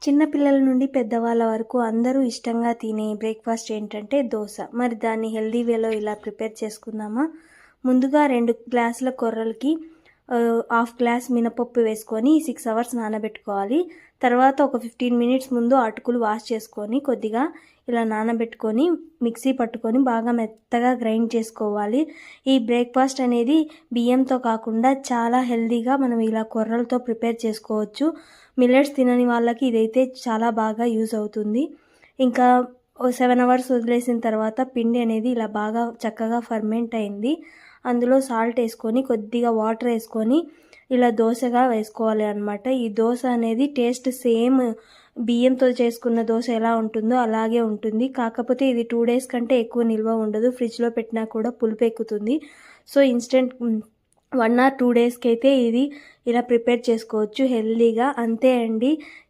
చిన్న పిల్లల నుండి పెద్దవాళ్ళ వరకు అందరూ ఇష్టంగా తినే బ్రేక్ఫాస్ట్ ఏంటంటే దోశ. మరి దాన్ని హెల్దీ వేలో ఇలా ప్రిపేర్ చేసుకుందామా? ముందుగా 2 గ్లాసుల కొర్రలకి హాఫ్ గ్లాస్ మినపప్పు వేసుకొని 6 అవర్స్ నానబెట్టుకోవాలి. తర్వాత ఒక 15 మినిట్స్ ముందు అటుకులు వాష్ చేసుకొని కొద్దిగా ఇలా నానబెట్టుకొని మిక్సీ పట్టుకొని బాగా మెత్తగా గ్రైండ్ చేసుకోవాలి. ఈ బ్రేక్ఫాస్ట్ అనేది బియ్యంతో కాకుండా చాలా హెల్దీగా మనం ఇలా కొర్రలతో ప్రిపేర్ చేసుకోవచ్చు. మిల్లెట్స్ తినని వాళ్ళకి ఇదైతే చాలా బాగా యూజ్ అవుతుంది. ఇంకా 7 అవర్స్ వదిలేసిన తర్వాత పిండి అనేది ఇలా బాగా చక్కగా ఫర్మెంట్ అయింది. అందులో సాల్ట్ వేసుకొని కొద్దిగా వాటర్ వేసుకొని ఇలా దోశగా వేసుకోవాలి అన్నమాట. ఈ దోశ అనేది టేస్ట్ సేమ్ బియ్యంతో చేసుకున్న దోశ ఎలా ఉంటుందో అలాగే ఉంటుంది. కాకపోతే ఇది 2 డేస్ కంటే ఎక్కువ నిల్వ ఉండదు. ఫ్రిడ్జ్లో పెట్టినా కూడా పులుపు ఎక్కుతుంది. సో ఇన్స్టెంట్ 1 ఆర్ 2 డేస్కి అయితే ఇది ఇలా ప్రిపేర్ చేసుకోవచ్చు హెల్దీగా. అంతే అండి.